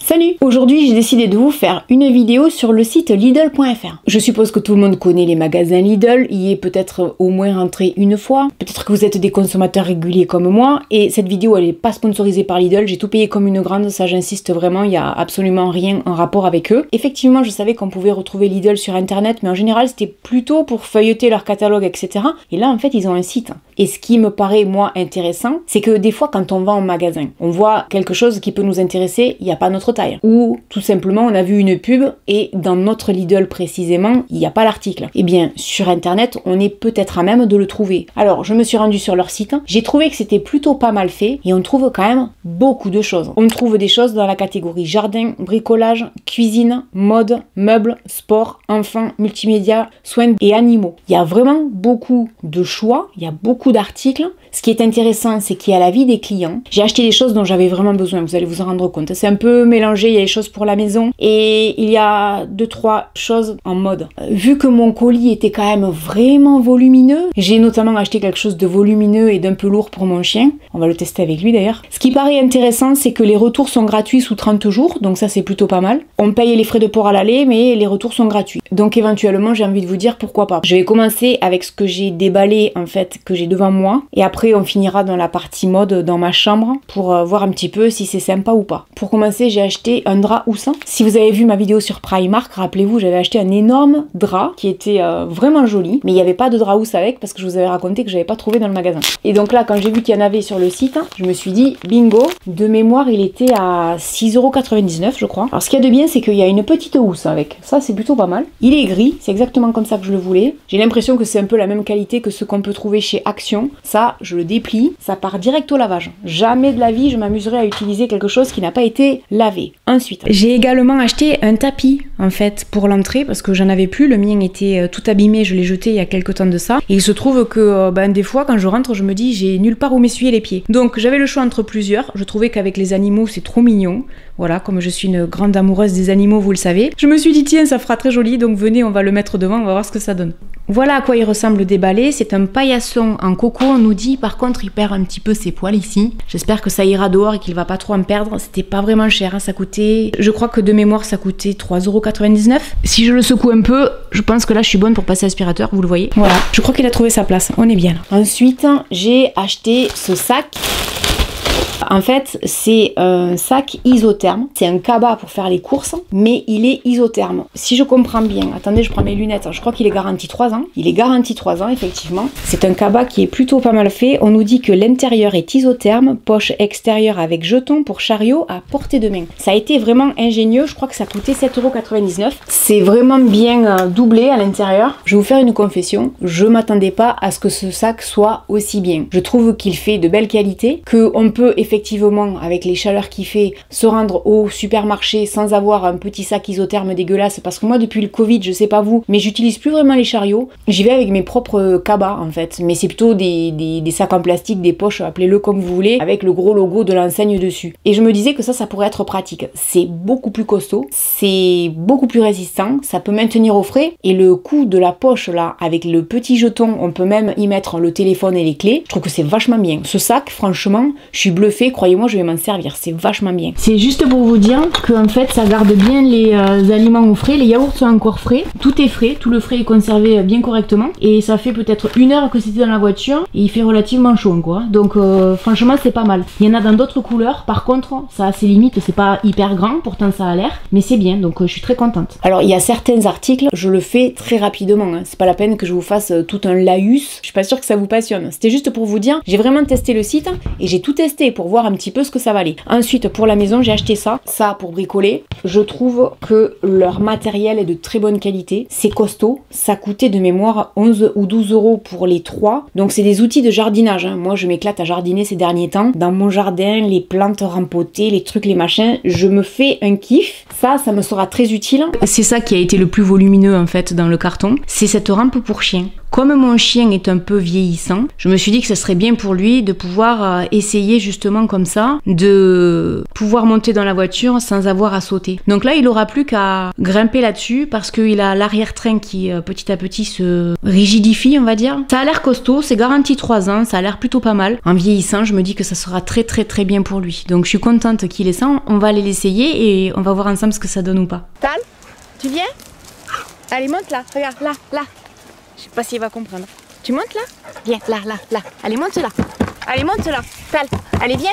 Salut! Aujourd'hui j'ai décidé de vous faire une vidéo sur le site Lidl.fr. Je suppose que tout le monde connaît les magasins Lidl, y est peut-être au moins rentré une fois, peut-être que vous êtes des consommateurs réguliers comme moi, et cette vidéo elle n'est pas sponsorisée par Lidl, j'ai tout payé comme une grande, ça j'insiste vraiment, il n'y a absolument rien en rapport avec eux. Effectivement je savais qu'on pouvait retrouver Lidl sur internet, mais en général c'était plutôt pour feuilleter leur catalogue, etc. Et là en fait ils ont un site. Et ce qui me paraît moi intéressant, c'est que des fois quand on va en magasin, on voit quelque chose qui peut nous intéresser, il n'y a pas notre taille. Ou tout simplement on a vu une pub et dans notre Lidl précisément, il n'y a pas l'article. Et bien sur internet, on est peut-être à même de le trouver. Alors je me suis rendue sur leur site, j'ai trouvé que c'était plutôt pas mal fait et on trouve quand même beaucoup de choses. On trouve des choses dans la catégorie jardin, bricolage, cuisine, mode, meubles, sport, enfants, multimédia, soins et animaux. Il y a vraiment beaucoup de choix, il y a beaucoup d'articles. Ce qui est intéressant, c'est qu'il y a l'avis des clients. J'ai acheté des choses dont j'avais vraiment besoin, vous allez vous en rendre compte. C'est un peu mélangé, il y a des choses pour la maison et il y a 2-3 choses en mode. Vu que mon colis était quand même vraiment volumineux, j'ai notamment acheté quelque chose de volumineux et d'un peu lourd pour mon chien. On va le tester avec lui d'ailleurs. Ce qui paraît intéressant, c'est que les retours sont gratuits sous 30 jours, donc ça c'est plutôt pas mal. On paye les frais de port à l'aller, mais les retours sont gratuits. Donc éventuellement, j'ai envie de vous dire pourquoi pas. Je vais commencer avec ce que j'ai déballé en fait, que j'ai devant moi, et après on finira dans la partie mode dans ma chambre pour voir un petit peu si c'est sympa ou pas. Pour commencer, j'ai acheté un drap houssin. Si vous avez vu ma vidéo sur Primark, rappelez-vous, j'avais acheté un énorme drap qui était vraiment joli, mais il n'y avait pas de drap housse avec parce que je vous avais raconté que j'avais pas trouvé dans le magasin. Et donc là, quand j'ai vu qu'il y en avait sur le site, je me suis dit bingo. De mémoire, il était à 6,99 € je crois. Alors ce qu'il y a de bien, c'est qu'il y a une petite housse avec. Ça, c'est plutôt pas mal. Il est gris, c'est exactement comme ça que je le voulais. J'ai l'impression que c'est un peu la même qualité que ce qu'on peut trouver chez Action. Ça, je le déplie, ça part direct au lavage. Jamais de la vie je m'amuserai à utiliser quelque chose qui n'a pas été lavé. Ensuite, j'ai également acheté un tapis en fait pour l'entrée parce que j'en avais plus, le mien était tout abîmé, je l'ai jeté il y a quelques temps de ça. Et il se trouve que des fois quand je rentre, je me dis j'ai nulle part où m'essuyer les pieds. Donc j'avais le choix entre plusieurs, je trouvais qu'avec les animaux c'est trop mignon. Voilà, comme je suis une grande amoureuse des animaux, vous le savez. Je me suis dit tiens, ça fera très joli, donc venez, on va le mettre devant, on va voir ce que ça donne. Voilà à quoi il ressemble déballé, c'est un paillasson en coco, on nous dit, par contre il perd un petit peu ses poils ici. J'espère que ça ira dehors et qu'il va pas trop en perdre, c'était pas vraiment cher, hein. Ça coûtait, je crois que de mémoire ça coûtait 3,99 €. Si je le secoue un peu, je pense que là je suis bonne pour passer l'aspirateur, vous le voyez. Voilà, je crois qu'il a trouvé sa place, on est bien là. Ensuite, j'ai acheté ce sac. En fait, c'est un sac isotherme. C'est un cabas pour faire les courses, mais il est isotherme. Si je comprends bien, attendez, je prends mes lunettes. Je crois qu'il est garanti 3 ans. Il est garanti 3 ans, effectivement. C'est un cabas qui est plutôt pas mal fait. On nous dit que l'intérieur est isotherme, poche extérieure avec jeton pour chariot à portée de main. Ça a été vraiment ingénieux. Je crois que ça coûtait 7,99 €. C'est vraiment bien doublé à l'intérieur. Je vais vous faire une confession. Je m'attendais pas à ce que ce sac soit aussi bien. Je trouve qu'il fait de belle qualité, qu'on peut effectivement, avec les chaleurs qu'il fait, se rendre au supermarché sans avoir un petit sac isotherme dégueulasse, parce que moi depuis le Covid, je sais pas vous, mais j'utilise plus vraiment les chariots, j'y vais avec mes propres cabas en fait, mais c'est plutôt des sacs en plastique, des poches, appelez-le comme vous voulez, avec le gros logo de l'enseigne dessus. Et je me disais que ça pourrait être pratique. C'est beaucoup plus costaud, c'est beaucoup plus résistant, ça peut maintenir au frais, et le coup de la poche là, avec le petit jeton, on peut même y mettre le téléphone et les clés, je trouve que c'est vachement bien. Ce sac, franchement, je suis bluffée. Croyez-moi, je vais m'en servir, c'est vachement bien. C'est juste pour vous dire que en fait, ça garde bien les aliments au frais, les yaourts sont encore frais, tout est frais, tout le frais est conservé bien correctement, et ça fait peut-être 1 heure que c'était dans la voiture, et il fait relativement chaud quoi. Donc franchement, c'est pas mal. Il y en a dans d'autres couleurs, par contre, ça a ses limites, c'est pas hyper grand, pourtant ça a l'air, mais c'est bien, donc je suis très contente. Alors, il y a certains articles, je le fais très rapidement, hein. C'est pas la peine que je vous fasse tout un laïus, je suis pas sûre que ça vous passionne. C'était juste pour vous dire, j'ai vraiment testé le site, et j'ai tout testé pour voir un petit peu ce que ça valait. Ensuite, pour la maison, j'ai acheté ça pour bricoler. Je trouve que leur matériel est de très bonne qualité, c'est costaud, ça coûtait de mémoire 11 ou 12 € pour les 3, donc c'est des outils de jardinage, hein. Moi je m'éclate à jardiner ces derniers temps, dans mon jardin, les plantes rempotées, les trucs, les machins, je me fais un kiff, ça me sera très utile. C'est ça qui a été le plus volumineux en fait dans le carton, c'est cette rampe pour chien. Comme mon chien est un peu vieillissant, je me suis dit que ce serait bien pour lui de pouvoir essayer justement comme ça, de pouvoir monter dans la voiture sans avoir à sauter. Donc là, il aura plus qu'à grimper là-dessus parce qu'il a l'arrière-train qui petit à petit se rigidifie, on va dire. Ça a l'air costaud, c'est garanti 3 ans, ça a l'air plutôt pas mal. En vieillissant, je me dis que ça sera très bien pour lui. Donc je suis contente qu'il ait ça, on va aller l'essayer et on va voir ensemble ce que ça donne ou pas. Tal, tu viens? Allez, monte là, regarde, là. Je sais pas s'il va comprendre. Tu montes là? Viens, là. Allez, monte là. Allez, monte là. Tal, allez, viens.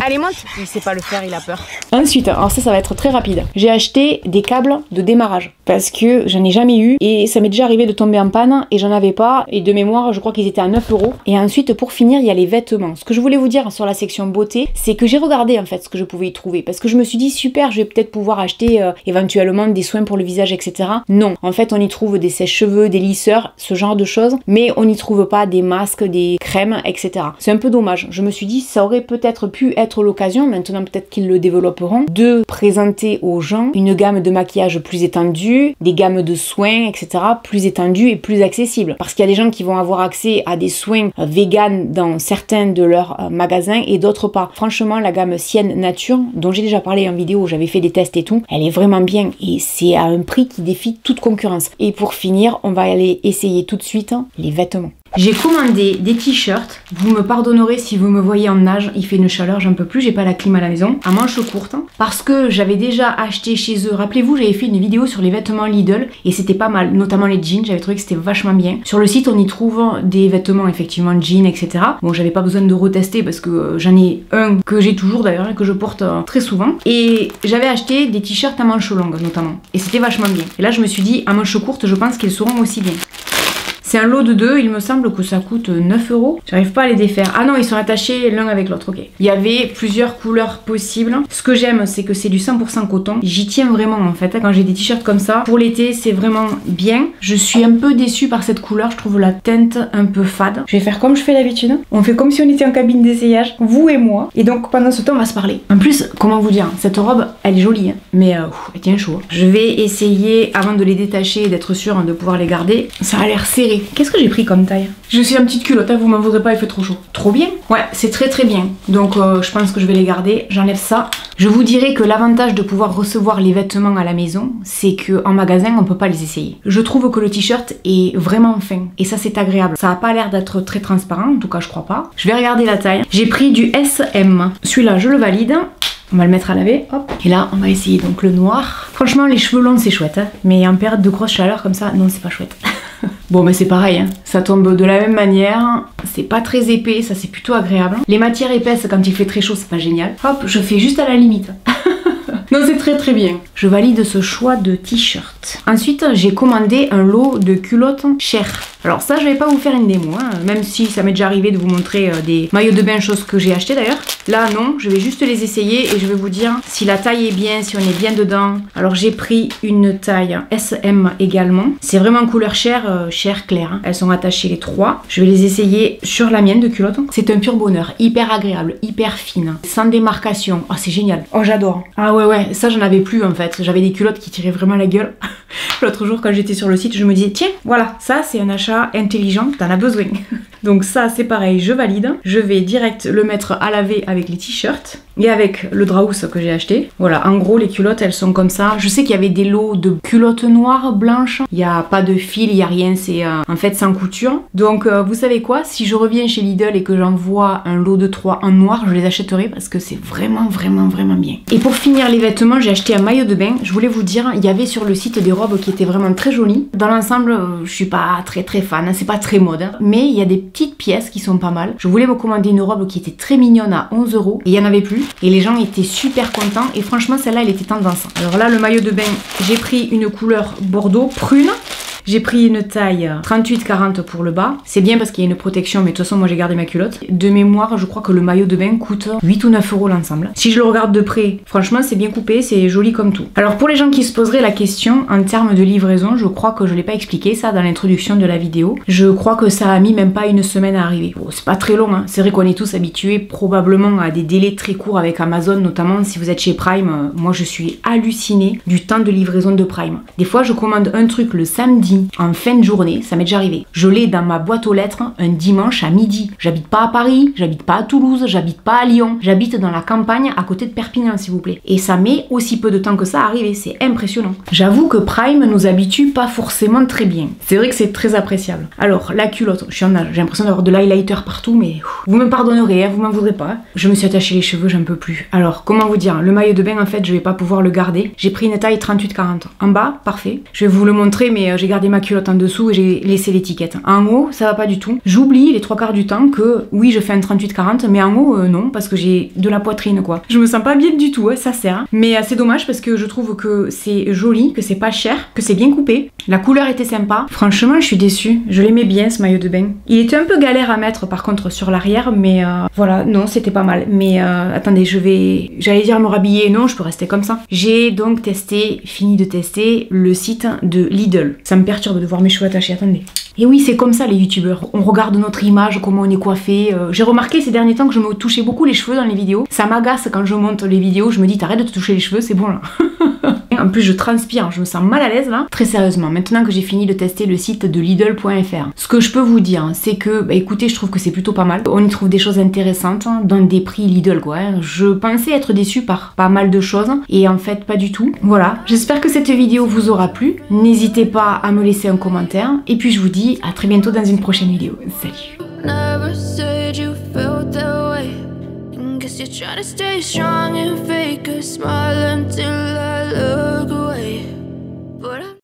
Allez, monte. Il sait pas le faire, il a peur. Ensuite, alors ça va être très rapide. J'ai acheté des câbles de démarrage parce que j'en ai jamais eu et ça m'est déjà arrivé de tomber en panne et j'en avais pas. Et de mémoire, je crois qu'ils étaient à 9 €. Et ensuite, pour finir, il y a les vêtements. Ce que je voulais vous dire sur la section beauté, c'est que j'ai regardé en fait ce que je pouvais y trouver parce que je me suis dit super, je vais peut-être pouvoir acheter éventuellement des soins pour le visage, etc. Non, en fait, on y trouve des sèche-cheveux, des lisseurs, ce genre de choses, mais on n'y trouve pas des masques, des crèmes, etc. C'est un peu dommage. Je me suis dit, ça aurait peut-être pu être l'occasion, maintenant peut-être qu'ils le développeront, de présenter aux gens une gamme de maquillage plus étendue, des gammes de soins, etc. plus étendues et plus accessibles. Parce qu'il y a des gens qui vont avoir accès à des soins vegan dans certains de leurs magasins et d'autres pas. Franchement, la gamme Sienne Nature, dont j'ai déjà parlé en vidéo, j'avais fait des tests et tout, elle est vraiment bien et c'est à un prix qui défie toute concurrence. Et pour finir, on va aller essayer tout de suite les vêtements. J'ai commandé des t-shirts, vous me pardonnerez si vous me voyez en nage, il fait une chaleur, j'en peux plus, j'ai pas la clim à la maison, à manches courtes, parce que j'avais déjà acheté chez eux, rappelez-vous j'avais fait une vidéo sur les vêtements Lidl, et c'était pas mal, notamment les jeans, j'avais trouvé que c'était vachement bien. Sur le site on y trouve des vêtements effectivement jeans, etc. Bon j'avais pas besoin de retester parce que j'en ai un que j'ai toujours d'ailleurs, et que je porte très souvent, et j'avais acheté des t-shirts à manches longues notamment, et c'était vachement bien. Et là je me suis dit, à manches courtes je pense qu'ils seront aussi bien. C'est un lot de 2, il me semble que ça coûte 9 €. J'arrive pas à les défaire. Ah non, ils sont attachés l'un avec l'autre, ok. Il y avait plusieurs couleurs possibles. Ce que j'aime, c'est que c'est du 100% coton. J'y tiens vraiment en fait, quand j'ai des t-shirts comme ça. Pour l'été, c'est vraiment bien. Je suis un peu déçue par cette couleur, je trouve la teinte un peu fade. Je vais faire comme je fais d'habitude. On fait comme si on était en cabine d'essayage, vous et moi. Et donc pendant ce temps, on va se parler. En plus, comment vous dire, cette robe, elle est jolie, hein, mais elle tient chaud. Je vais essayer, avant de les détacher et d'être sûre de pouvoir les garder. Ça a l'air serré. Qu'est-ce que j'ai pris comme taille? Je suis en petite culotte, hein, vous m'en voudrez pas, il fait trop chaud. Trop bien? Ouais, c'est très bien. Donc je pense que je vais les garder. J'enlève ça. Je vous dirais que l'avantage de pouvoir recevoir les vêtements à la maison, c'est qu'en magasin, on peut pas les essayer. Je trouve que le t-shirt est vraiment fin. Et ça, c'est agréable. Ça a pas l'air d'être très transparent, en tout cas, je crois pas. Je vais regarder la taille. J'ai pris du SM. Celui-là, je le valide. On va le mettre à laver, hop. Et là, on va essayer donc le noir. Franchement, les cheveux longs, c'est chouette, hein. Mais en période de grosse chaleur comme ça, non, c'est pas chouette. Bon, mais c'est pareil, hein. Ça tombe de la même manière. C'est pas très épais, ça c'est plutôt agréable. Les matières épaisses, quand il fait très chaud, c'est pas génial. Hop, je fais juste à la limite. Non, c'est très bien. Je valide ce choix de t-shirt. Ensuite, j'ai commandé un lot de culottes chères. Alors ça, je vais pas vous faire une démo, hein, même si ça m'est déjà arrivé de vous montrer des maillots de bain, chose que j'ai acheté d'ailleurs. Là, non, je vais juste les essayer et je vais vous dire si la taille est bien, si on est bien dedans. Alors j'ai pris une taille SM également. C'est vraiment couleur chair, chair claire. Hein. Elles sont attachées les 3. Je vais les essayer sur la mienne de culotte. C'est un pur bonheur, hyper agréable, hyper fine, sans démarcation. Oh, c'est génial. Oh, j'adore. Ah ouais, ça j'en avais plus en fait. J'avais des culottes qui tiraient vraiment la gueule. L'autre jour quand j'étais sur le site, je me disais tiens, voilà, ça c'est un achat intelligent, t'en as besoin. Donc ça c'est pareil, je valide. Je vais direct le mettre à laver avec les t-shirts et avec le Draus que j'ai acheté. Voilà, en gros les culottes elles sont comme ça. Je sais qu'il y avait des lots de culottes noires, blanches. Il n'y a pas de fil, il n'y a rien, c'est en fait sans couture. Donc vous savez quoi, si je reviens chez Lidl et que j'envoie un lot de 3 en noir, je les achèterai parce que c'est vraiment bien. Et pour finir les vêtements, j'ai acheté un maillot de bain. Je voulais vous dire, il y avait sur le site des robes qui étaient vraiment très jolies. Dans l'ensemble, je suis pas très fan, hein, c'est pas très mode. Hein. Mais il y a des petites pièces qui sont pas mal. Je voulais me commander une robe qui était très mignonne à 11 € et il y en avait plus. Et les gens étaient super contents et franchement celle-là elle était tendance. Alors là le maillot de bain, j'ai pris une couleur bordeaux prune. J'ai pris une taille 38-40 pour le bas. C'est bien parce qu'il y a une protection, mais de toute façon, moi j'ai gardé ma culotte. De mémoire, je crois que le maillot de bain coûte 8 ou 9 € l'ensemble. Si je le regarde de près, franchement, c'est bien coupé, c'est joli comme tout. Alors pour les gens qui se poseraient la question, en termes de livraison, je crois que je l'ai pas expliqué ça dans l'introduction de la vidéo. Je crois que ça a mis même pas une semaine à arriver. Bon, c'est pas très long, hein. C'est vrai qu'on est tous habitués probablement à des délais très courts avec Amazon, notamment si vous êtes chez Prime. Moi, je suis hallucinée du temps de livraison de Prime. Des fois, je commande un truc le samedi midi, en fin de journée, ça m'est déjà arrivé. Je l'ai dans ma boîte aux lettres un dimanche à midi. J'habite pas à Paris, j'habite pas à Toulouse, j'habite pas à Lyon, j'habite dans la campagne à côté de Perpignan s'il vous plaît. Et ça met aussi peu de temps que ça à arriver, c'est impressionnant. J'avoue que Prime nous habitue pas forcément très bien. C'est vrai que c'est très appréciable. Alors la culotte, j'ai l'impression d'avoir de l'highlighter partout, mais vous me pardonnerez, hein, vous m'en voudrez pas. Je me suis attaché les cheveux, j'en peux plus. Alors comment vous dire, le maillot de bain en fait je vais pas pouvoir le garder. J'ai pris une taille 38-40. En bas, parfait. Je vais vous le montrer, mais j'ai gardé ma culotte en dessous et j'ai laissé l'étiquette. En haut, ça va pas du tout. J'oublie les 3/4 du temps que oui, je fais un 38-40, mais en haut, non, parce que j'ai de la poitrine, quoi. Je me sens pas bien du tout, hein, ça sert. Hein. Mais c'est dommage parce que je trouve que c'est joli, que c'est pas cher, que c'est bien coupé. La couleur était sympa. Franchement, je suis déçue. Je l'aimais bien, ce maillot de bain. Il était un peu galère à mettre, par contre, sur l'arrière, mais voilà, non, c'était pas mal. Mais attendez, j'allais dire me rhabiller, non, je peux rester comme ça. J'ai donc fini de tester le site de Lidl. Ça me perturbe de voir mes cheveux attachés, attendez. Et oui, c'est comme ça les youtubeurs. On regarde notre image, comment on est coiffé. J'ai remarqué ces derniers temps que je me touchais beaucoup les cheveux dans les vidéos. Ça m'agace quand je monte les vidéos, je me dis t'arrêtes de te toucher les cheveux, c'est bon là. En plus je transpire, je me sens mal à l'aise là. Très sérieusement, maintenant que j'ai fini de tester le site de Lidl.fr, ce que je peux vous dire, c'est que, bah écoutez, je trouve que c'est plutôt pas mal. On y trouve des choses intéressantes, dans des prix Lidl quoi. Je pensais être déçue par pas mal de choses, et en fait pas du tout. Voilà, j'espère que cette vidéo vous aura plu. N'hésitez pas à me laisser un commentaire, et puis je vous dis à très bientôt dans une prochaine vidéo. Salut! Never said you felt that way. Guess you're trying to stay strong and